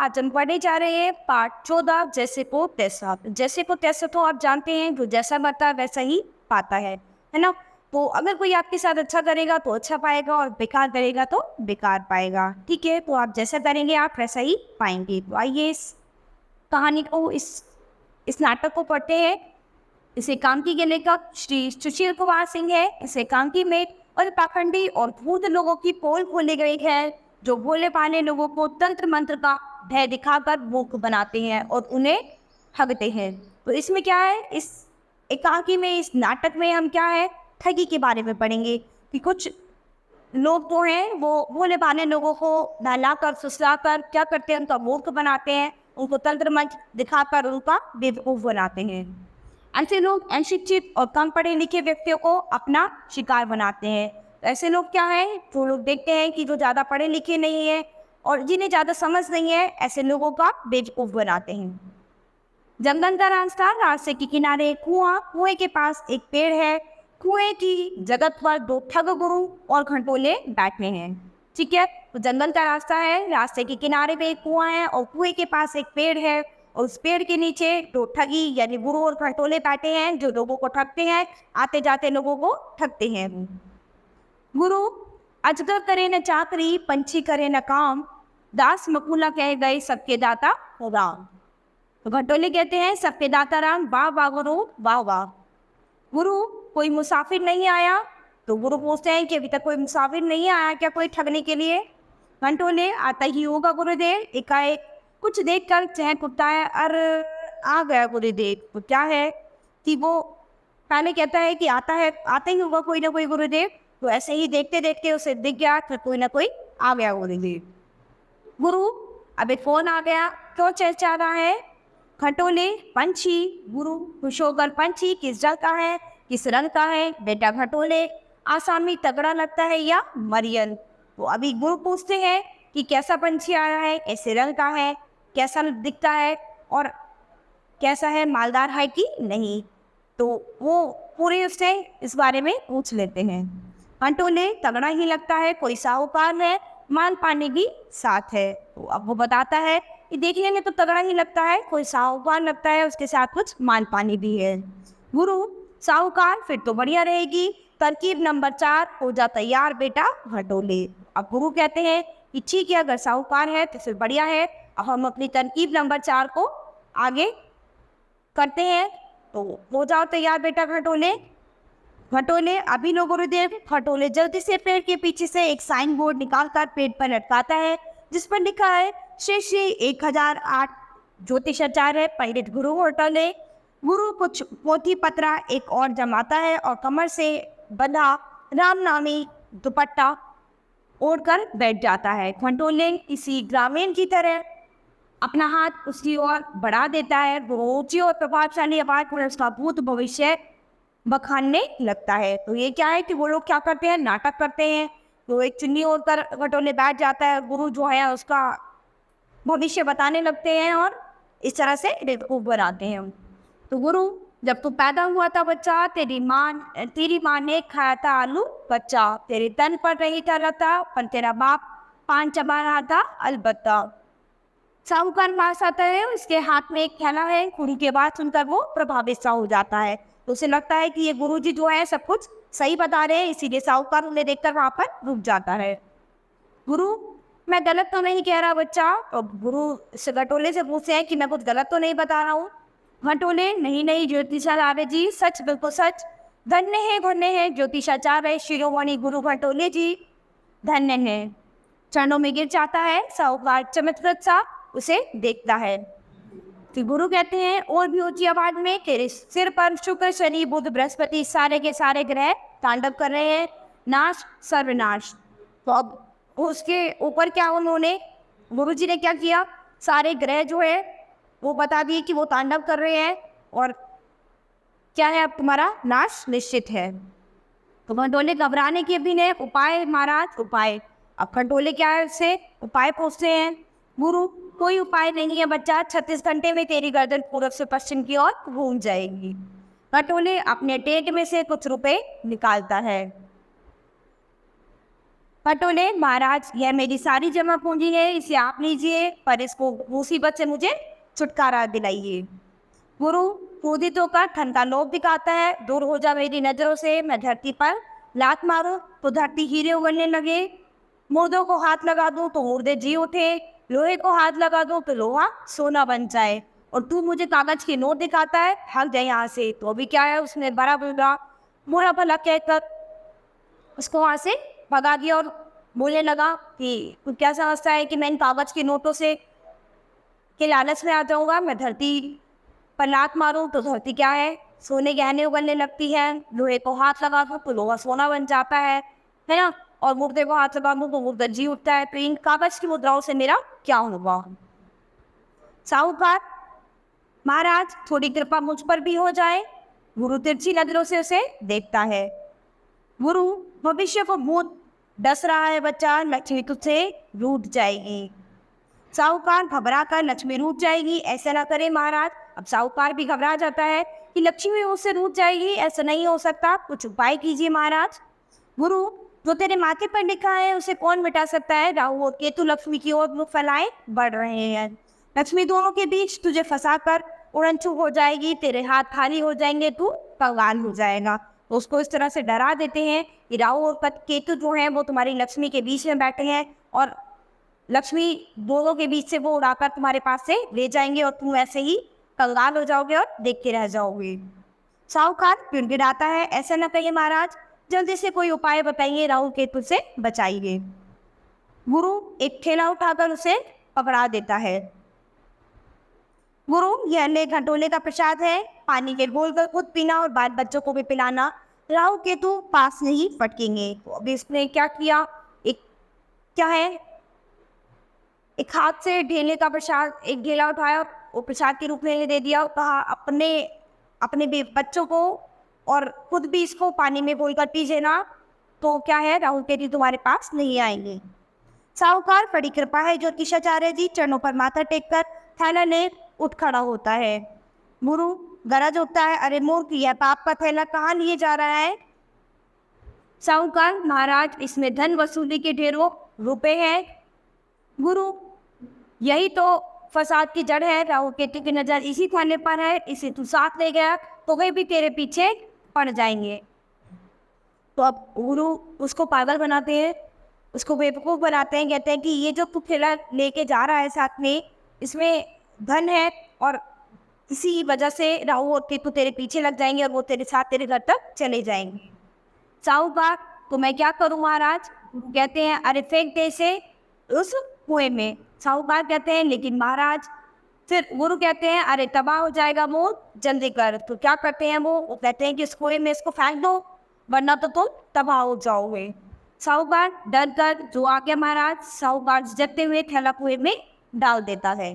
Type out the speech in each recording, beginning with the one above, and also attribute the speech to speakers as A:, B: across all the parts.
A: आज हम पढ़ने जा रहे हैं पाठ 14 जैसे को तैसा। जैसे को तैसा तो आप जानते हैं, जो जैसा करता है वैसा ही पाता है ना। तो अगर कोई आपके साथ अच्छा करेगा तो अच्छा पाएगा और बेकार करेगा तो बेकार पाएगा। ठीक है, तो आप जैसा करेंगे आप वैसा ही पाएंगे। तो आइए इस कहानी को, इस नाटक को पढ़ते हैं। इस एकांकी के लेखक श्री सुशील कुमार सिंह है। इस एकांकी में और पाखंडी और भूत लोगों की पोल खोली गई है, जो भोले भाले लोगों को तंत्र मंत्र का भय दिखाकर मूर्ख बनाते हैं और उन्हें ठगते हैं। तो इसमें क्या है, इस एकांकी में, इस नाटक में हम क्या है, ठगी के बारे में पढ़ेंगे कि कुछ लोग जो हैं वो भोले भाले लोगों को नहलाकर फुसलाकर क्या करते हैं, उनका मूर्ख बनाते हैं, उनको तंत्र मंत्र दिखाकर उनका बेवकूफ़ बनाते हैं। ऐसे लोग अशिक्षित और कम पढ़े लिखे व्यक्तियों को अपना शिकार बनाते हैं। ऐसे लोग क्या है, जो लोग देखते हैं कि जो ज़्यादा पढ़े लिखे नहीं है और जिन्हें ज़्यादा समझ नहीं है, ऐसे लोगों का बेवकूफ़ बनाते हैं। जंगल का रास्ता, रास्ते के किनारे कुआं, कुएं के पास एक पेड़ है। कुएं की जगह पर दो ठग गुरु और घंटोले बैठे हैं। ठीक है, तो जंगल का रास्ता है, रास्ते के किनारे पे एक कुआं है और कुएं के पास एक पेड़ है और उस पेड़ के नीचे दो ठगी यानी गुरु और घंटोले बैठे हैं, जो लोगों को ठगते हैं, आते जाते लोगों को ठगते हैं। गुरु, अजगर करे न चाकरी, पंछी करे न काम, दास मकुला कह गए सबके दाता राम। तो घंटोले कहते हैं सबके दाता राम, वाह वाह गुरु, वाह वाह। गुरु, कोई मुसाफिर नहीं आया? तो गुरु पूछते हैं कि अभी तक कोई मुसाफिर नहीं आया क्या कोई ठगने के लिए? घंटोले, आता ही होगा गुरुदेव। एकाएक कुछ देखकर चहक उठता है, अरे आ गया गुरुदेव। तो क्या है कि वो पहले कहता है कि आता है, आता ही होगा कोई ना कोई गुरुदेव। तो ऐसे ही देखते देखते उसे दिख गया कि कोई ना कोई आ गया गुरुदेव। गुरु, अब एक फोन आ गया, क्यों चहचहा रहा है? घंटोले, पंछी। गुरु खुश होकर, पंछी किस जल का है, किस रंग का है? बेटा घंटोले, आसामी तगड़ा लगता है या मरियन? तो अभी गुरु पूछते हैं कि कैसा पंछी आया है, ऐसे रंग का है, कैसा दिखता है और कैसा है, मालदार है कि नहीं? तो वो पूरे उससे इस बारे में पूछ लेते हैं। घंटोले, तगड़ा ही लगता है, कोई साहूकार है, मान पाने की साथ है। तो अब वो बताता है कि देखने में तो तगड़ा ही लगता है, कोई साहूकार लगता है, उसके साथ कुछ मान पानी भी है। गुरु, साहूकार, फिर तो बढ़िया रहेगी, तरकीब नंबर 4 हो जा तैयार बेटा घंटोले। अब गुरु कहते हैं कि ठीक है, अगर साहूकार है तो फिर बढ़िया है, अब हम अपनी तरकीब नंबर 4 को आगे करते हैं। तो हो जाओ तैयार बेटा घंटोले। घंटोले, अभी लो गुरुदेव। घंटोले जल्दी से पेड़ के पीछे से एक साइन बोर्ड निकालकर पेड़ पर लटकाता है, जिस पर लिखा है श्री श्री 1008 ज्योतिषाचार्य पंडित गुरु घंटोले। गुरु कुछ पोथी पत्रा एक और जमाता है और कमर से बंधा रामनामी दुपट्टा ओढ़कर बैठ जाता है। घंटोले किसी ग्रामीण की तरह अपना हाथ उसकी ओर बढ़ा देता है। वो ऊंची और प्रभावशाली आवाज में उसका भूत भविष्य बखानने लगता है। तो ये क्या है कि वो लोग क्या करते हैं, नाटक करते हैं। तो एक चुन्नी ओढ़कर घंटोले बैठ जाता है, गुरु जो है उसका भविष्य बताने लगते हैं और इस तरह से बेवकूफ बनाते हैं। तो गुरु, जब तू पैदा हुआ था बच्चा, तेरी माँ ने खाया था आलू बच्चा, तेरे तन पर नहीं था लता, पर तेरा बाप पान चबा रहा था अलबत्ता। साहूकार पास आता है, उसके हाथ में एक थैला है। गुरु की बात सुनकर वो प्रभावित सा हो जाता है। तो उसे लगता है कि ये गुरुजी जो है सब कुछ सही बता रहे हैं, इसीलिए साहूकार उन्हें देखकर वहां पर रुक जाता है। गुरु, मैं गलत तो नहीं कह रहा बच्चा? और गुरु इस घंटोले से पूछते हैं कि मैं कुछ गलत तो नहीं बता रहा हूँ? घंटोले, नहीं नहीं ज्योतिषाचार्य जी, सच बिल्कुल सच। धन्य है ज्योतिषाचार्य शिरोमणि गुरु घंटोले जी, धन्य है। चरणों में गिर जाता है। साहूकार चमत्कृत सा उसे देखता है। फिर गुरु कहते हैं और भी ऊंची आवाज में, तेरे सिर पर शुक्र शनि बुध बृहस्पति सारे के सारे ग्रह तांडव कर रहे हैं, नाश सर्वनाश। तो अब उसके ऊपर क्या उन्होंने, गुरुजी ने क्या किया, सारे ग्रह जो है वो बता दिए कि वो तांडव कर रहे हैं और क्या है, अब तुम्हारा नाश निश्चित है। तो घंटोले घबराने के भी ने, उपाय महाराज उपाय। अब घंटोले क्या है, उससे उपाय पूछते हैं। गुरु, कोई उपाय नहीं है बच्चा, 36 घंटे में तेरी गर्दन पूरब से पश्चिम की ओर घूम जाएगी। घंटोले अपने टेट में से कुछ रुपए निकालता है। खटोले, महाराज यह मेरी सारी जमा पूंजी है, इसे आप लीजिए, पर इसको मुसीबत से मुझे छुटकारा दिलाइए। गुरु क्रोधित होकर धन का लोभ दिखाता है, दूर हो जा मेरी नजरों से, मैं धरती पर लात मारूं तो धरती हीरे उगलने लगे, मुर्दों को हाथ लगा दूं तो मुर्दे जी उठे, लोहे को हाथ लगा दूं तो लोहा सोना बन जाए, और तू मुझे कागज के नोट दिखाता है, भाग जाए यहाँ से। तो अभी क्या है, उसने बड़ा बुरा बुरा भला कहकर उसको वहाँ से भगा दिया और बोलने लगा कि तू क्या समझता है कि मैं इन कागज के नोटों से के लालच में आ जाऊंगा, मैं धरती पर लात मारूं तो धरती क्या है, सोने गहने उगलने लगती है, लोहे को हाथ लगा दूं तो लोहा सोना बन जाता है ना, और मुर्दे को हाथ लगा दूं तो मुर्दा जी उठता है, तो इन कागज की मुद्राओं से मेरा क्या होगा। साहूकार, महाराज थोड़ी कृपा मुझ पर भी हो जाए। गुरु तिरछी नजरों से उसे देखता है। गुरु, भविष्य को भूत डस रहा है बच्चा, लक्ष्मी तुझसे रूठ जाएगी। साहूकार घबरा कर, लक्ष्मी रूठ जाएगी, ऐसा ना करे महाराज। अब साहूकार भी घबरा जाता है कि लक्ष्मी उससे रूठ जाएगी, ऐसा नहीं हो सकता, कुछ उपाय कीजिए महाराज। गुरु, जो तेरे माथे पर लिखा है उसे कौन मिटा सकता है। राहु और केतु लक्ष्मी की ओर मुख फैलाए बढ़ रहे हैं, लक्ष्मी दोनों के बीच तुझे फंसाकर उड़नछू हो जाएगी, तेरे हाथ खाली हो जाएंगे, तू कंगाल हो जाएगा। तो उसको इस तरह से डरा देते हैं कि राहु और केतु जो हैं वो तुम्हारी लक्ष्मी के बीच में बैठे हैं, और लक्ष्मी दोनों के बीच से वो उड़ाकर तुम्हारे पास से ले जाएंगे, और तुम ऐसे ही कंगाल हो जाओगे और देखते रह जाओगे। साहूकार गिड़गिड़ाता है, ऐसा न कहिए महाराज, जल्दी से कोई उपाय बताइए, राहु केतु से बचाइए। गुरु एक ठेला उठाकर उसे पकड़ा देता है। गुरु, यह ले घटोले का प्रसाद है, पानी के घोल कर खुद पीना और बाल बच्चों को भी पिलाना, राहु केतु पास नहीं फटकेंगे। तो अभी इसने क्या किया, एक क्या है, एक हाथ से ढेले का प्रसाद, एक ढेला उठाया, वो प्रसाद के रूप में दे दिया, कहा अपने अपने बच्चों को और खुद भी इसको पानी में घोलकर पीजिए ना, तो क्या है, राहु केतु तुम्हारे पास नहीं आएंगे। साहूकार, बड़ी कृपा है ज्योतिषाचार्य जी, चरणों पर माथा टेककर थैला ले उठ खड़ा होता है। गुरु गरज उठता है, अरे मूर्ख, यह पाप का थैला कहाँ लिए जा रहा है। साहूकार, महाराज इसमें धन वसूली के ढेरों रुपए हैं। गुरु, यही तो फसाद की जड़ है, राहु केतु की नजर इसी थाने पर है, इसे तू साथ ले गया तो वे भी तेरे पीछे पड़ जाएंगे। तो अब गुरु उसको पागल बनाते हैं, उसको बेवकूफ़ बनाते हैं, कहते हैं कि ये जो तू थैला लेके जा रहा है साथ में, इसमें धन है, और इसी वजह से राहु और केतु तेरे पीछे लग जाएंगे और वो तेरे साथ तेरे घर तक चले जाएंगे। साहूकार, तो मैं क्या करूं महाराज। गुरु कहते हैं, अरे फेंक दे इसे उस कुएं में। साहूकार कहते हैं, लेकिन महाराज। फिर गुरु कहते हैं, अरे तबाह हो जाएगा मोर, जल्दी कर। तो क्या करते हैं वो कहते हैं कि इस कुएं में इसको फेंक दो, वरना तो तुम तबाह हो जाओगे। साहूकार डर कर जो आ गया महाराज, साहूकार झिझकते हुए थैला कुएं में डाल देता है।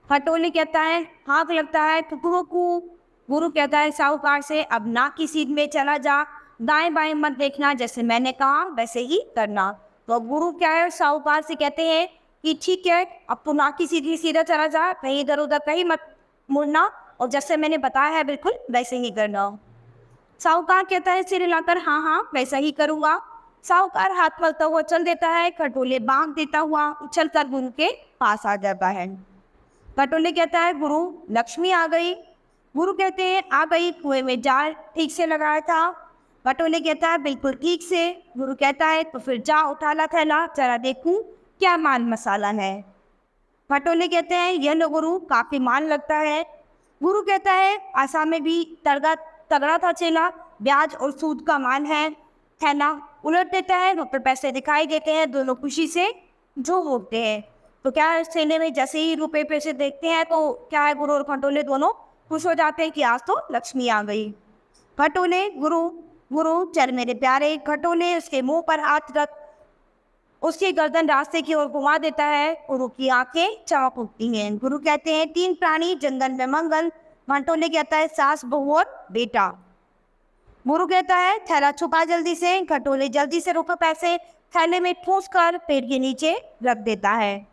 A: खटोले कहता है, हाथ लगता है कुकू। गुरु कहता है साहूकार से, अब नाक की सीध में चला जा, दाएं बाएं मत देखना, जैसे मैंने कहा वैसे ही करना। तो अब गुरु क्या है, साहूकार से कहते हैं कि ठीक है, अब तो नाक की सीधी सीधा चला जा, कहीं इधर उधर कहीं मत मुड़ना, और जैसे मैंने बताया है बिल्कुल वैसे ही करना। साहूकार कहता है सिर हिलाकर, हाँ हाँ वैसा ही करूँगा। साहूकार हाथ मलता हुआ चल देता है, खटोले बांध देता हुआ उछल कर गुरु के पास आ जाता है। खटोले कहता है, गुरु लक्ष्मी आ गई। गुरु कहते हैं, आ गई, कुएं में जाल ठीक से लगाया था। खटोले कहता है, बिल्कुल ठीक से। गुरु कहता है, तो फिर जा उठा ला थैला, जरा देखूं क्या माल मसाला है। खटोले कहते हैं, यह लो गुरु, काफी माल लगता है। गुरु कहता है, आशा में भी तगड़ा था चेला, ब्याज और सूद का माल है। थैला उलट देता है, वहाँ पर पैसे दिखाई देते हैं, दोनों खुशी से झूम उठते हैं। तो क्या है, इस थैले में जैसे ही रुपए पैसे देखते हैं तो क्या है, गुरु और खटोले दोनों खुश हो जाते हैं कि आज तो लक्ष्मी आ गई। खटोले, गुरु चल मेरे प्यारे। खटोले उसके मुंह पर हाथ रख उसकी गर्दन रास्ते की ओर घुमा देता है, गुरु की आंखें चमक उठती हैं। गुरु कहते हैं, तीन प्राणी जंगल में मंगल। खटोले कहता है, सास बहू और बेटा। गुरु कहता है, थैला छुपा जल्दी से। खटोले जल्दी से रुपए पैसे थैले में ठूस कर पेड़ के नीचे रख देता है।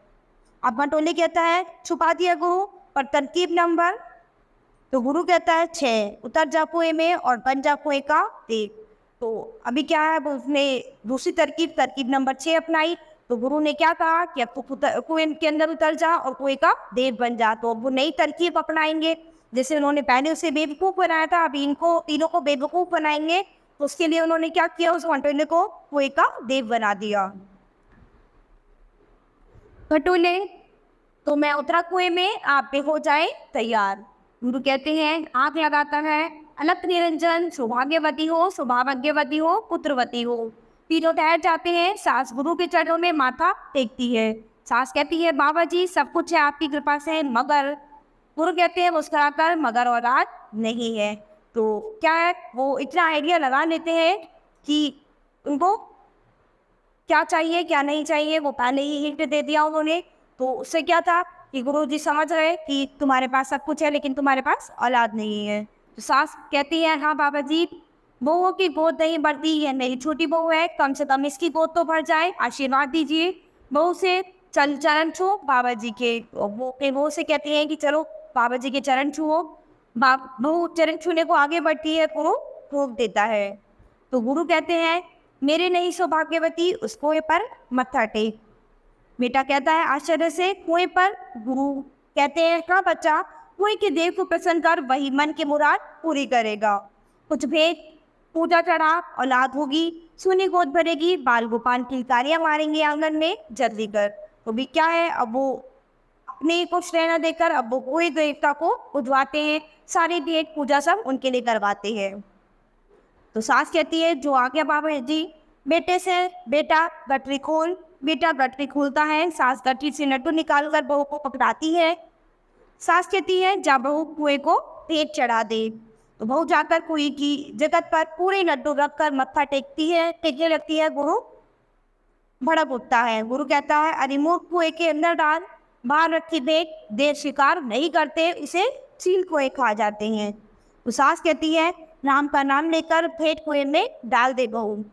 A: अब खटोले कहता है, छुपा दिया गुरु, पर तरकीब नंबर। तो गुरु कहता है, 6 उतर जा कुएं में और बन जा कुएं का देख। तो अभी क्या है, वो उसने दूसरी तरकीब तरकीब नंबर 6 अपनाई। तो गुरु ने क्या कहा कि अब तू कुएं के अंदर उतर जा और कुएं का देव बन जा। तो अब वो नई तरकीब अपनाएंगे, जैसे उन्होंने पहले उसे बेवकूफ़ बनाया था, अभी इनको तीनों को बेवकूफ़ बनाएंगे। तो उसके लिए उन्होंने क्या किया, उस खटोले को कुएं का देव बना दिया। खटोले, तो मैं उतरा कुएं में, आप भी हो जाए तैयार। गुरु कहते हैं आग लगाता है, अलख निरंजन, सौभाग्यवती हो, सौभाग्यवती हो, पुत्रवती हो। तीनों ठहर जाते हैं। सास गुरु के चरणों में माथा टेकती है। सास कहती है बाबा जी सब कुछ है आपकी कृपा से, मगर गुरु कहते हैं मुस्कुराकर मगर औलाद नहीं है। तो क्या है, वो इतना आइडिया लगा लेते हैं कि उनको क्या चाहिए क्या नहीं चाहिए वो पहले ही हिंट दे दिया उन्होंने। तो उससे क्या था कि गुरुजी समझ रहे कि तुम्हारे पास सब कुछ है लेकिन तुम्हारे पास औलाद नहीं है। तो सास कहती है हाँ बाबा जी, बहुओं की गोद नहीं भरती है, मेरी छोटी बहू है, कम से कम इसकी गोद तो भर जाए, आशीर्वाद दीजिए। बहू से चरण छू बाबा जी के। वो फिर बहू से कहती है कि चलो बाबा जी के चरण छुओ। बहू चरण छूने को आगे बढ़ती है, गुरु रोक देता है। तो गुरु कहते हैं मेरे नहीं सौभाग्यवती, उस कुएं पर मत्था टेक। बेटा कहता है आश्चर्य से कुएं पर। गुरु कहते हैं हाँ बच्चा, कुएं के देव को प्रसन्न कर, वही मन की मुराद पूरी करेगा। कुछ भेद, पूजा चढ़ा, औलाद होगी, सोनी गोद भरेगी, बाल गोपाल किलकारियां मारेंगे आंगन में, जल्दी कर। तो भी क्या है, अब वो अपने कुछ रहना देकर अब वो कोई देवता को बुझवाते हैं, सारी भेंट पूजा सब उनके लिए करवाते हैं। तो सास कहती है जो आ गया बाबा जी। बेटे से बेटा गठरी खोल। बेटा गठरी खोलता है। सास गठरी से लड्डू निकाल कर बहू को पकड़ाती है। सास कहती है जा बहू कुएं को पेट चढ़ा दे। तो बहू जाकर कुएं की जगत पर पूरे लड्डू रखकर मत्था टेकती है, टेकने लगती है। गुरु भड़क उठता है। गुरु कहता है अरे मूर्ख, कुएं के अंदर डाल, बाहर रखी भेंट देर शिकार नहीं करते, इसे चील कुएं खा जाते हैं। तो सास कहती है राम का नाम लेकर भेंट कुएं में डाल दे बहू।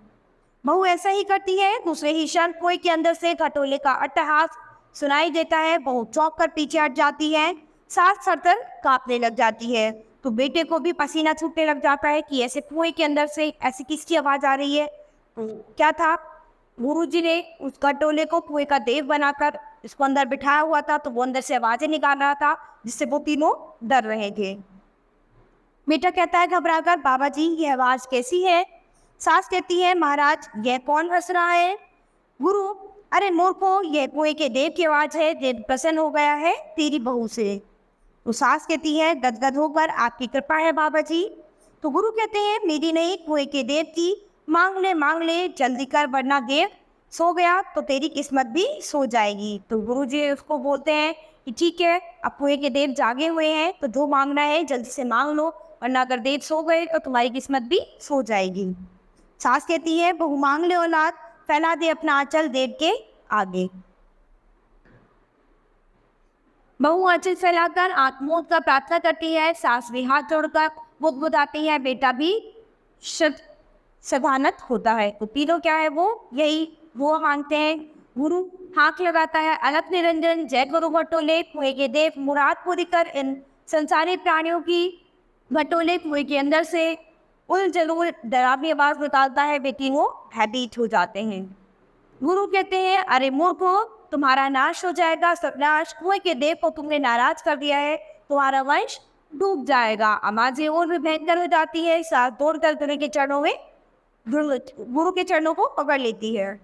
A: बहू ऐसा ही करती है। दूसरे ही क्षण कुएं के अंदर से खटोले का अट्टहास सुनाई देता है। बहू चौंक कर पीछे हट जाती है। सास थरथर कांपने लग जाती है। तो बेटे को भी पसीना छूटने लग जाता है कि ऐसे कुएं के अंदर से ऐसी किसकी आवाज आ रही है। तो क्या था, गुरुजी ने उस खटोले को कुएं का देव बनाकर इसको अंदर बिठाया हुआ था। तो वो अंदर से आवाजें निकाल रहा था जिससे वो तीनों डर रहे थे। बेटा कहता है घबराकर बाबा जी ये आवाज कैसी है। सास कहती है महाराज यह कौन हंस रहा है। गुरु अरे मूर्खो, यह कुएं के देव की आवाज है, देव प्रसन्न हो गया है तेरी बहू से। तो सास कहती है गदगद होकर आपकी कृपा है बाबा जी। तो गुरु कहते हैं मेरी नहीं, कुएं के देव की। मांग ले जल्दी कर, वरना देव सो गया तो तेरी किस्मत भी सो जाएगी। तो गुरु जी उसको बोलते हैं कि ठीक है, अब कुएं के देव जागे हुए हैं तो जो मांगना है जल्दी से मांग लो, वरना अगर देव सो गए तो तुम्हारी किस्मत भी सो जाएगी। सास कहती है बहू मांग ले औलाद, फैला दे अपना आंचल देव के आगे। बहू आंचल फैलाकर आत्मोद का प्रार्थना करती है। सास भी हाथ जोड़कर बुदबुदाती है। बेटा भी सभानत होता है। तो तीनों क्या है, वो मांगते हैं। गुरु हाथ लगाता है अलख निरंजन, जय गुरु घटोले, कुएं के देव मुराद पूरी कर। इन संसारी प्राणियों की घटोले कुएं के अंदर से उल जलूल डरावनी आवाज निकालता है। वे तीनों भयभीत हो जाते हैं। गुरु कहते हैं अरे मूर्खो, तुम्हारा नाश हो जाएगा, सर्वनाश। कुएं के देव को तुमने नाराज कर दिया है, तुम्हारा वंश डूब जाएगा। आवाजें और भी भयंकर हो जाती है। सास दौड़कर गुरु के चरणों में गुरु के चरणों को पकड़ लेती है।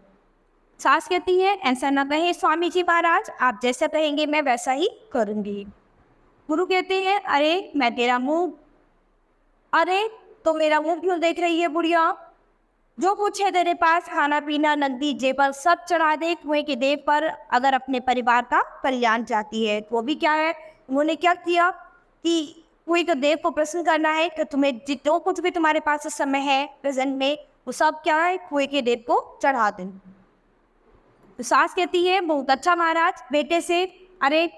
A: सास कहती है ऐसा न कहे स्वामी जी महाराज, आप जैसा कहेंगे मैं वैसा ही करूंगी। गुरु कहते हैं अरे मैं तेरा मुंह, अरे तो मेरा मुंह क्यों देख रही है बुढ़िया। जो कुछ है तेरे पास, खाना पीना नकदी जेबर सब चढ़ा दे कुएं के देव पर, अगर अपने परिवार का कल्याण चाहती है। तो भी क्या है, उन्होंने क्या किया कि कुएं के देव को प्रसन्न करना है तो तुम्हें जो कुछ भी तुम्हारे पास इस समय है प्रेजेंट में, वो सब क्या है कुएं के देव को चढ़ा दें। तो सास कहती है बहुत अच्छा महाराज। बेटे से अरे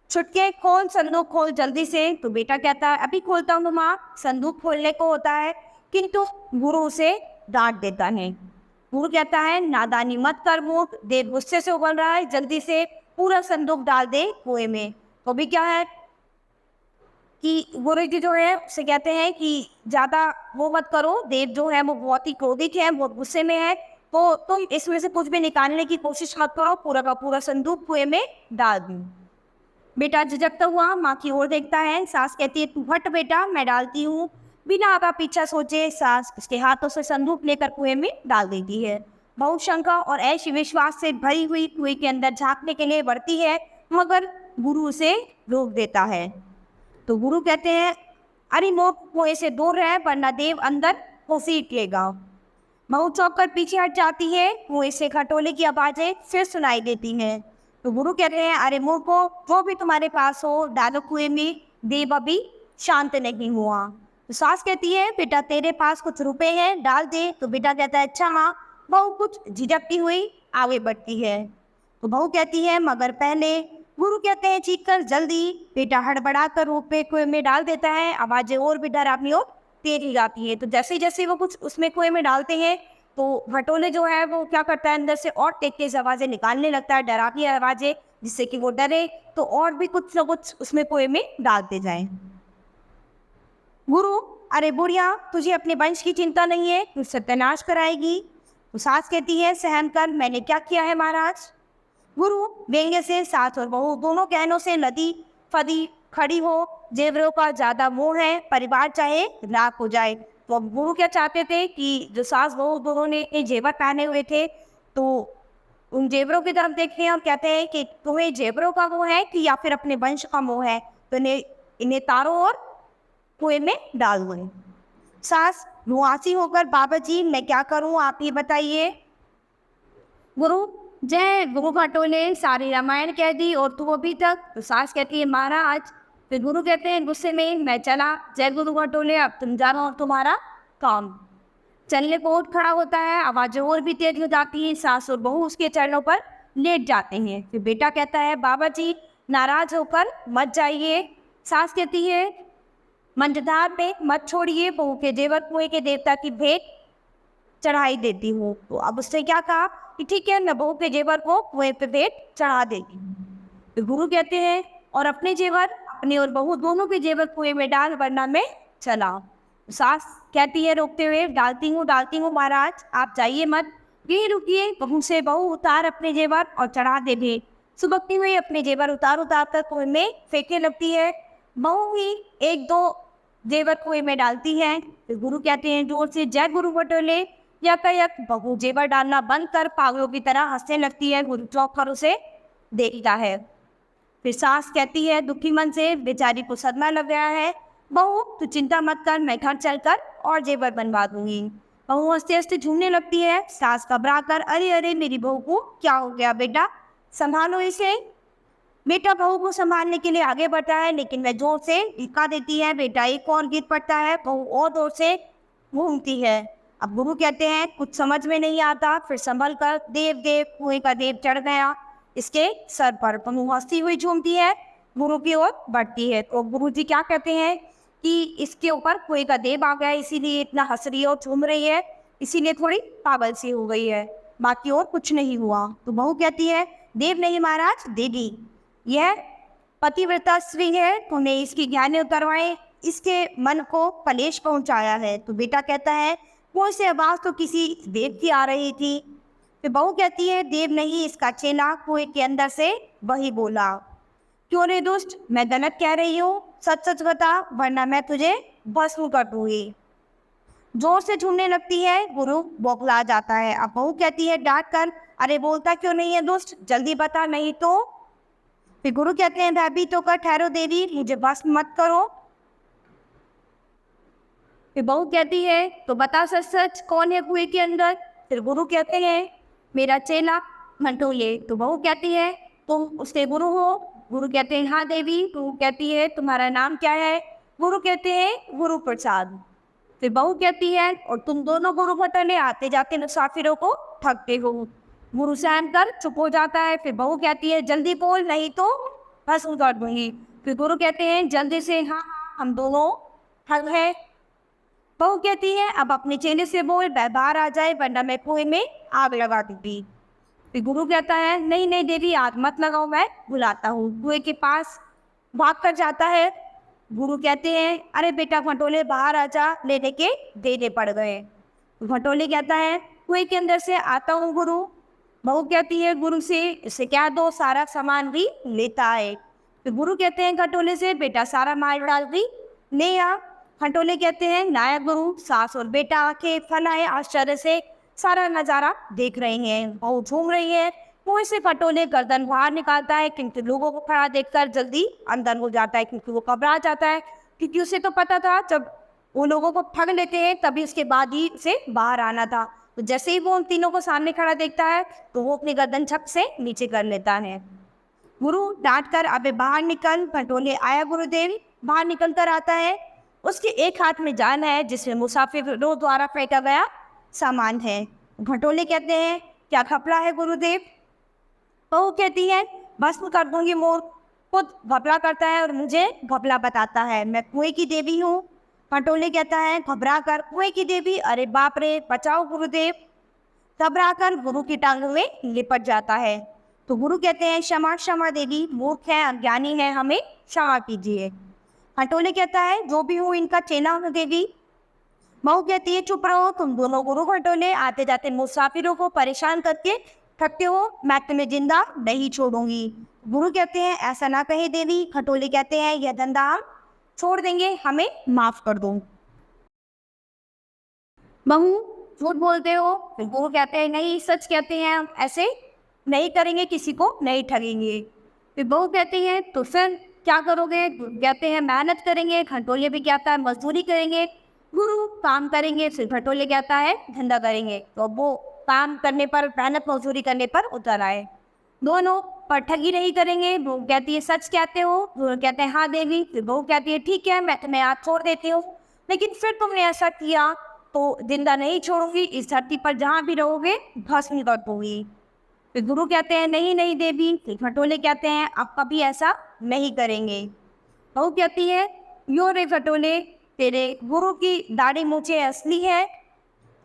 A: छुटके खोल, संदूक खोल जल्दी से। तो बेटा कहता है अभी खोलता हूँ माँ। संदूक खोलने को होता है किंतु गुरु उसे डांट देता है। गुरु कहता है नादानी मत कर मूर्ख, देव गुस्से से उबल रहा है, जल्दी से पूरा संदूक डाल दे कुएं में। तो भी क्या है कि गुरु जी जो है उससे कहते हैं कि ज़्यादा वो मत करो, देव जो है वो बहुत ही क्रोधित है, बहुत गुस्से में है, तो तुम इसमें से कुछ भी निकालने की कोशिश मत करो, पूरा का पूरा संदूक कुएं में डाल दूँ। बेटा झिझकता हुआ माँ की ओर देखता है। सास कहती है, तू हट बेटा, मैं डालती हूँ। बिना आगा पीछा सोचे सास उसके हाथों से संदूक लेकर कुएं में डाल देती है। बहू शंका और ऐश विश्वास से भरी हुई कुएं के अंदर झांकने के लिए बढ़ती है, मगर गुरु उसे रोक देता है। तो गुरु कहते हैं, अरे मूर्ख, कुएं से दूर रह वरना देव अंदर घसीट लेगा। बहू चौंक कर पीछे हट जाती है। कुएं से खटोले की आवाजें फिर सुनाई देती हैं। तो गुरु कहते हैं, अरे मूर्खो, जो भी तुम्हारे पास हो डालो कुएं में, देव अभी शांत नहीं हुआ। तो सास कहती है, बेटा तेरे पास कुछ रुपए हैं, डाल दे। तो बेटा कहता है, अच्छा हाँ। बहू कुछ झिझकती हुई आगे बढ़ती है। तो बहू कहती है, मगर पहले। गुरु कहते हैं, चीख कर जल्दी। बेटा हड़बड़ा कर रुपए कुएं में डाल देता है। आवाजें और भी डरावनी और तेज हो जाती है। तो जैसे जैसे वो कुछ उसमें कुएं में डालते हैं, तो खटोले जो है वो क्या करता है, अंदर से और तेज तेज आवाजें निकालने लगता है, डरावनी आवाजें, जिससे कि वो डरे, तो और भी कुछ न कुछ उसमें कुएं में डालते जाएं। गुरु, अरे बुढ़िया, तुझे अपने वंश की चिंता नहीं है, तू सत्यानाश कराएगी। तो सास कहती है, सहन कर, मैंने क्या किया है महाराज। गुरु व्यंग्य से सास और बहू दोनों गहनों से लदी फदी खड़ी हो। जेवरों का ज्यादा मोह है, परिवार चाहे राख हो जाए। तो अब गुरु क्या चाहते थे कि जो सास बहू दोनों ने ये जेवर पहने हुए थे, तो उन जेवरों की तरफ देखते हैं और कहते हैं कि तुम्हें जेवरों का मोह है कि या फिर अपने वंश का मोह है, तो इन्हें तारो और कुएं में डाल दो। सास रुआसी होकर, बाबा जी मैं क्या करूं, आप ही बताइए। गुरु, जय गुरु खटोले सारी रामायण कह दी और तू अभी तक। तो सास कहती है, महाराज। फिर गुरु कहते हैं गुस्से में, मैं चला। जय गुरु खटोले, अब तुम जानो और तुम्हारा काम। चलने को उठ खड़ा होता है। आवाजें और भी तेज हो जाती हैं। सास और बहू उसके चरणों पर लेट जाते हैं। फिर बेटा कहता है, बाबा जी नाराज होकर मत जाइए। सास कहती है, मंझधार में मत छोड़िए, बहू के जेवर कुएं के देवता की भेंट चढ़ाई देती हूँ। तो अब उससे क्या कहा कि ठीक है, मैं बहू के जेवर को कुएं पे भेंट चढ़ा देगी। तो गुरु कहते हैं, और अपने जेवर, अपने और बहू दोनों के जेवर कुएं में डाल, वरना मैं चला। सास कहती है रोकते हुए, डालती हूँ महाराज, आप जाइए मत। यही रुकिए, बहू से बहू उतार अपने जेवर और चढ़ा दे भेंट। सुबकती हुई अपने जेवर उतार कर कुएं में फेंकने लगती है। बहू ही एक दो जेवर कुएं में डालती है। फिर गुरु कहते हैं जोर से, जय गुरु बटोले। यक बहू जेवर डालना बंद कर पागलों की तरह हंसने लगती है। गुरु चौंक कर उसे देखता है। फिर सास कहती है दुखी मन से, बेचारी को सदमा लग गया है। बहू तू चिंता मत कर, मैं घर चलकर और जेवर बनवा दूंगी। बहू हंसते हंसते झूमने लगती है। सास घबरा कर, अरे अरे मेरी बहू को क्या हो गया बेटा, संभालो इसे। बेटा बहू को संभालने के लिए आगे बढ़ता है, लेकिन वह जोर से धक्का देती है। बेटा एक और गिर पड़ता है। बहू और जोर से घूमती है। अब गुरु कहते हैं कुछ समझ में नहीं आता। फिर संभल कर देव देव कुएं का देव चढ़ गया इसके सर पर। बहू हंसती हुई झूमती है, गुरु की ओर बढ़ती है। तो गुरु जी क्या कहते हैं कि इसके ऊपर कुएं का देव आ गया, इसीलिए इतना हंस रही है और झूम रही है, इसीलिए थोड़ी पागल सी हो गई है, बाकी और कुछ नहीं हुआ। तो बहू कहती है, देव नहीं महाराज, देवी, यह पतिव्रता स्त्री है, तुमने इसकी ज्ञान उतरवाए, इसके मन को कलेश पहुंचाया है। तो बेटा कहता है, वो से आवाज तो किसी देव की आ रही थी। फिर बहू कहती है, देव नहीं, इसका चेला कुएं के अंदर से वही बोला। क्यों रे दुष्ट, मैं गलत कह रही हूँ, सच सच बता, वरना मैं तुझे भस्म कर दूंगी। जोर से झूमने लगती है। गुरु बौखला जाता है। अब बहू कहती है डांट कर, अरे बोलता क्यों नहीं है दुष्ट, जल्दी बता, नहीं तो। फिर गुरु कहते हैं, भयभीत होकर ठहरो देवी, मुझे भस्म मत करो। फिर बहू कहती है, तो बता सच सच कौन है कुएं के अंदर। फिर गुरु कहते हैं, मेरा चेला मंटोले। तो बहू कहती है, तुम उसके गुरु हो। गुरु कहते हैं, हाँ देवी। तो कहती है, तुम्हारा नाम क्या है। गुरु कहते हैं, गुरु प्रसाद। फिर बहू कहती है, और तुम दोनों गुरु भटने आते जाते मुसाफिरों को ठगते हो। गुरु सहम कर चुप हो जाता है। फिर बहू कहती है, जल्दी बोल, नहीं तो भस्म कर दूंगी। फिर गुरु कहते हैं, जल्दी से, हाँ हाँ हम दोनों ठग हैं। बहू कहती है, अब अपने चेले से बोल, वह बाहर आ जाए, वरना मैं कुएं में आग लगा दूंगी। फिर गुरु कहता है, नहीं नहीं देवी, आग मत लगाओ, मैं बुलाता हूँ। कुएं के पास भाग कर जाता है। गुरु कहते हैं, अरे बेटा खटोले बाहर आजा, लेने के देने पड़ गए। खटोले कहता है, कुएं के अंदर से आता हूँ गुरु। बहू कहती है गुरु से, इसे क्या दो, सारा सामान भी लेता है। तो गुरु कहते हैं खटोले से, बेटा सारा माल डाल दी ले आ। खटोले कहते हैं, नायक गुरु, सास और बेटा आंखें फैलाए आश्चर्य से सारा नजारा देख रहे हैं। बहू झूम रही है। कुएं से खटोले गर्दन बाहर निकालता है, क्योंकि लोगों को खड़ा देखकर जल्दी अंदर हो जाता है, क्योंकि वो घबरा जाता है, क्योंकि उसे तो पता था जब वो लोगों को ठग लेते हैं तभी उसके बाद ही उसे बाहर आना था। तो जैसे ही वो उन तीनों को सामने खड़ा देखता है तो वो अपनी गर्दन झप से नीचे कर लेता है। गुरु डांट कर, अबे बाहर निकल। खटोले आया गुरुदेव। बाहर निकल कर आता है। उसके एक हाथ में जान है, जिसमें मुसाफिरों द्वारा फेंका गया सामान है। खटोले कहते हैं, क्या खपड़ा है गुरुदेव? बहू कहती है, भस्म कर दूंगी मोर। खुद घपला करता है और मुझे घपला बताता है, मैं कुएं की देवी हूँ। खटोले कहता है, घबरा कर कुएं की देवी, अरे बाप रे, बचाओ गुरुदेव। घबरा कर गुरु की टांगों में लिपट जाता है। तो गुरु कहते हैं, क्षमा क्षमा देवी, मूर्ख है, अज्ञानी है, हमें क्षमा कीजिए। खटोले कहता है, जो भी हूँ इनका चेला हूँ देवी। बहू कहती है, चुप रहो तुम दोनों गुरु। खटोले आते जाते मुसाफिरों को परेशान करके थकते हो, मैं तुम्हें जिंदा नहीं छोड़ूंगी। गुरु कहते हैं, ऐसा ना कहे देवी। खटोले कहते हैं, यह धंधा हम छोड़ देंगे, हमें माफ कर दो। बहू, झूठ बोलते हो। फिर गुरु कहते हैं, नहीं सच कहते हैं, हम ऐसे नहीं करेंगे, किसी को नहीं ठगेंगे। फिर बहू कहती है, तो फिर क्या करोगे? कहते हैं, मेहनत करेंगे। खटोले भी कहता है, मजदूरी करेंगे। गुरु काम करेंगे। फिर खटोले कहता है, धंधा करेंगे। तो वो काम करने पर, मेहनत मजदूरी करने पर उतर आए। दोनों पर ठगी नहीं करेंगे। बहू कहती है, सच कहते हो? गुरु कहते हैं, हाँ देवी। फिर बहू कहती है, ठीक है, मैं तुम्हें आज छोड़ देती हूँ, लेकिन फिर तुमने ऐसा किया तो जिंदा नहीं छोड़ूंगी, इस धरती पर जहाँ भी रहोगे भस्म कर दूंगी। फिर गुरु कहते हैं, नहीं नहीं देवी। फिर खटोले कहते हैं, अब कभी ऐसा नहीं करेंगे। बहू कहती है, यो रे खटोले, तेरे गुरु की दाढ़ी मूछें असली है।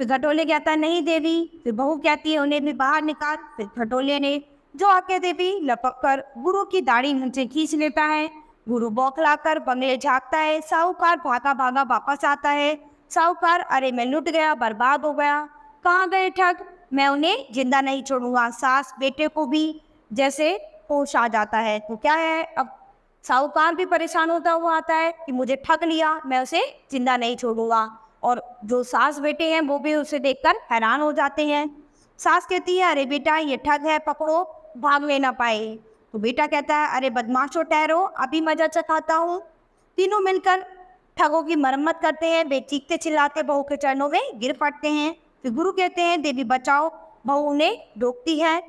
A: फिर खटोले कहता है, नहीं देवी। फिर बहू कहती है, उन्हें भी बाहर निकाल। फिर खटोले ने जो आके देवी लपक कर गुरु की दाढ़ी मूछें खींच लेता है। गुरु बौखला कर बंगले झाँकता है। साहूकार भागा भागा वापस आता है। साहूकार, अरे मैं लुट गया, बर्बाद हो गया, कहाँ गए ठग, मैं उन्हें जिंदा नहीं छोड़ूंगा। सास बेटे को भी जैसे होश आ जाता है। तो क्या है, अब साहूकार भी परेशान होता हुआ आता है कि मुझे ठग लिया, मैं उसे जिंदा नहीं छोड़ूंगा। और जो सास बेटे हैं वो भी उसे देखकर हैरान हो जाते हैं। सास कहती है, अरे बेटा ये ठग है, पकड़ो, भाग ले ना पाए। तो बेटा कहता है, अरे बदमाशों ठहरो, अभी मजा चखाता हूँ। तीनों मिलकर ठगों की मरम्मत करते हैं। वे चीखते चिल्लाते बहू के चरणों में गिर पड़ते हैं। फिर गुरु कहते हैं, देवी बचाओ। बहू उन्हें रोकती है।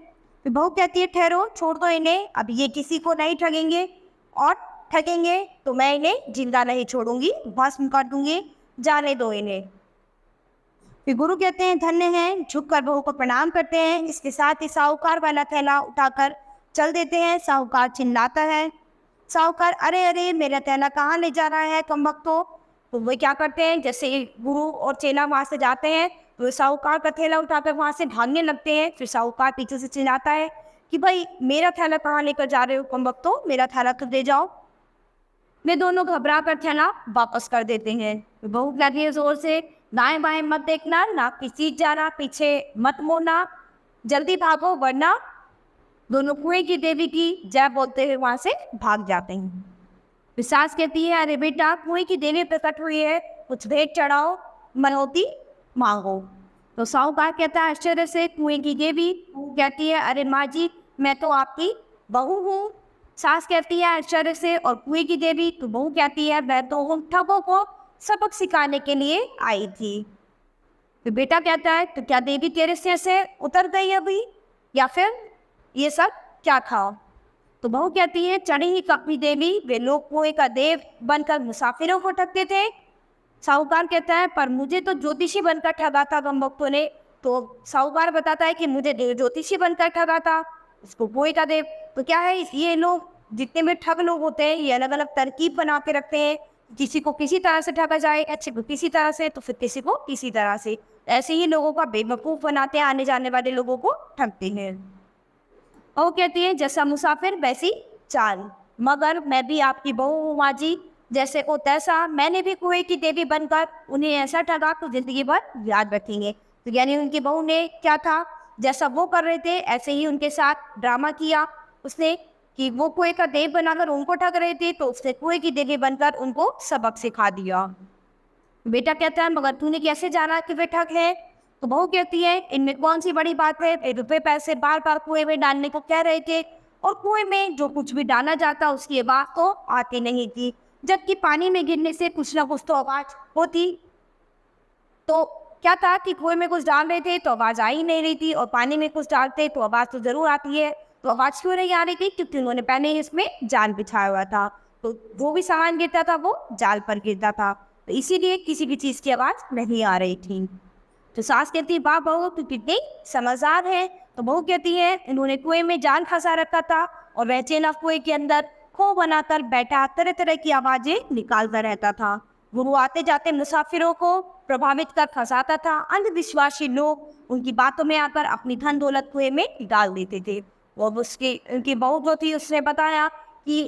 A: फिर बहू कहती है, ठहरो, छोड़ दो इन्हें, अब ये किसी को नहीं ठगेंगे, और ठगेंगे तो मैं इन्हें जिंदा नहीं छोड़ूंगी, भस्म कर दूंगी, जाने दो इन्हें। फिर गुरु कहते हैं, धन्य हैं। झुककर बहू को प्रणाम करते हैं। इसके साथ ही साहूकार वाला थैला उठाकर चल देते हैं। साहूकार चिल्लाता है, साहूकार, अरे अरे मेरा थैला कहाँ ले जा रहा है कमबख्तो। तो वे क्या करते हैं, जैसे गुरु और चेला वहाँ से जाते हैं तो साहूकार का थैला उठाकर वहाँ से भागने लगते हैं। फिर साहूकार पीछे से चिल्लाता है कि भाई मेरा थैला कहाँ लेकर जा रहे हो कमबख्तो, मेरा थैला तो दे जाओ। वे दोनों घबरा कर थैला वापस कर देते हैं। बहू लगी है जोर से, दाएं बाएं मत देखना, ना पीछे जाना, पीछे मत मुड़ना, जल्दी भागो वरना। दोनों कुएं की देवी की जय बोलते हुए वहां से भाग जाते हैं। फिर सास कहती है, अरे बेटा कुएं की देवी प्रकट हुई है, कुछ भेंट चढ़ाओ, मनौती मांगो। तो साहूकार कहता है आश्चर्य से, कुएं की देवी। कहती है, अरे माँ जी मैं तो आपकी बहू हूँ। सास कहती है आश्चर्य से, और कुएं की देवी। तो बहू कहती है, मैं तो उन ठगों को सबक सिखाने के लिए आई थी। तो बेटा कहता है, तो क्या देवी तेरे सिर से उतर गई अभी, या फिर ये सब क्या खाओ? तो बहू कहती है, चढ़ी ही कपी देवी, वे लोग कुएं का देव बनकर मुसाफिरों को ठगते थे। साहूकार कहता है, पर मुझे तो ज्योतिषी बनकर ठगा था गमभक्तों ने। तो साहूकार बताता है कि मुझे ज्योतिषी बनकर ठगा था, इसको कुएं का देव। तो क्या है, ये लोग जितने भी ठग लोग होते हैं ये अलग अलग तरकीब बना के रखते हैं, किसी को किसी तरह से ठगा जाए, अच्छे को किसी तरह से, तो फिर किसी को किसी तरह से। ऐसे ही लोगों का बेवकूफ़ बनाते हैं, आने जाने वाले लोगों को ठगते हैं। और कहती है, जैसा मुसाफिर वैसी चाल, मगर मैं भी आपकी बहू हूँ माँ जी, जैसे को तैसा, मैंने भी कुएं की देवी बनकर उन्हें ऐसा ठगा तो जिंदगी भर याद रखेंगे। तो यानी उनकी बहू ने क्या था, जैसा वो कर रहे थे ऐसे ही उनके साथ ड्रामा किया उसने, कि वो कुएं का देव बनाकर उनको ठग रहे थे, तो उसने कुएं की देवी बनकर उनको सबक सिखा दिया। बेटा कहता है मगर तूने कैसे जाना कि वे ठग है? तो बहू कहती है इनमें कौन सी बड़ी बात है, ये रुपए पैसे बार बार कुएं में डालने को कह रहे थे, और कुएं में जो कुछ भी डाला जाता उसकी आवाज तो आती नहीं थी, जबकि पानी में गिरने से कुछ ना कुछ तो आवाज होती। तो क्या था कि कुएं में कुछ डाल रहे थे तो आवाज आ ही नहीं रही थी, और पानी में कुछ डालते तो आवाज तो जरूर आती है। तो आवाज क्यों नहीं आ रही थी? क्योंकि उन्होंने पहले ही इसमें जाल बिछाया हुआ था, तो जो भी सामान गिरता था वो जाल पर गिरता था, तो इसीलिए किसी भी चीज की आवाज नहीं आ रही थी। तो सास कहती है वाह बहू तू कितनी समझदार है। तो बहू कहती है इन्होंने कुएं में जाल फंसा रखा था, और वह चेना कुएं के अंदर खो बनाकर बैठा तरह तरह की आवाजें निकालता रहता था। गुरु आते जाते मुसाफिरों को प्रभावित कर फंसाता था। अंधविश्वासी लोग उनकी बातों में आकर अपनी धन दौलत कुएं में डाल देते थे। और उसकी उनकी बहू जो थी उसने बताया कि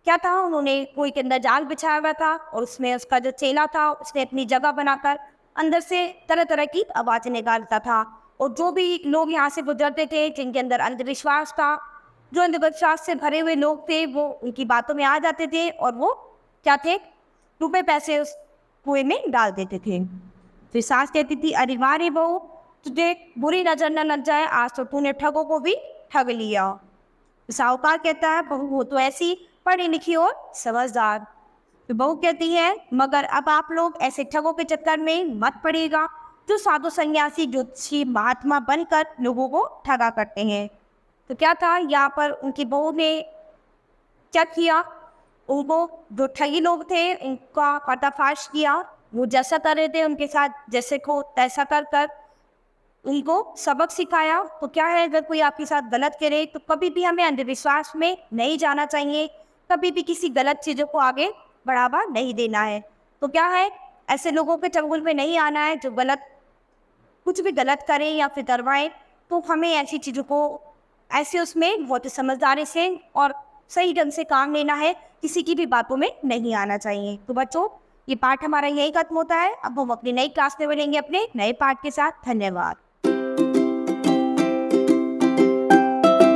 A: क्या था, उन्होंने कुएं के अंदर जाल बिछाया हुआ था, और उसमें उसका जो चेला था उसने अपनी जगह बनाकर अंदर से तरह तरह की आवाजें निकालता था, और जो भी लोग यहाँ से गुजरते थे जिनके अंदर अंधविश्वास था, जो अंधविश्वास से भरे हुए लोग थे, वो उनकी बातों में आ जाते थे, और वो क्या थे, रुपए पैसे उस कुएं में डाल देते थे। फिर सास कहती थी अरे वाह रे बहू, तुझे बुरी नजर न लग जाए, आज तो तूने ठगों को भी ठग लिया। साहूकार कहता है बहू वो तो ऐसी पढ़ी लिखी और समझदार। तो बहू कहती है मगर अब आप लोग ऐसे ठगों के चक्कर में मत पड़िएगा, जो साधु सन्यासी ज्योतिषी महात्मा बनकर लोगों को ठगा करते हैं। तो क्या था, यहाँ पर उनकी बहू ने क्या किया, उनको जो ठगी लोग थे उनका पर्दाफाश किया। वो जैसा कर रहे थे उनके साथ जैसे को तैसा कर कर उनको सबक सिखाया। तो क्या है, अगर कोई आपके साथ गलत करे तो कभी भी हमें अंधविश्वास में नहीं जाना चाहिए, कभी भी किसी गलत चीज़ों को आगे बढ़ावा नहीं देना है। तो क्या है, ऐसे लोगों के चंगुल में नहीं आना है जो गलत कुछ भी गलत करें या फिर करवाएं। तो हमें ऐसी चीज़ों को ऐसे उसमें बहुत समझदारी से और सही ढंग से काम लेना है, किसी की भी बातों में नहीं आना चाहिए। तो बच्चों ये पाठ हमारा यही खत्म होता है। अब हम अपनी नई क्लास में मिलेंगे अपने नए पाठ के साथ। धन्यवाद।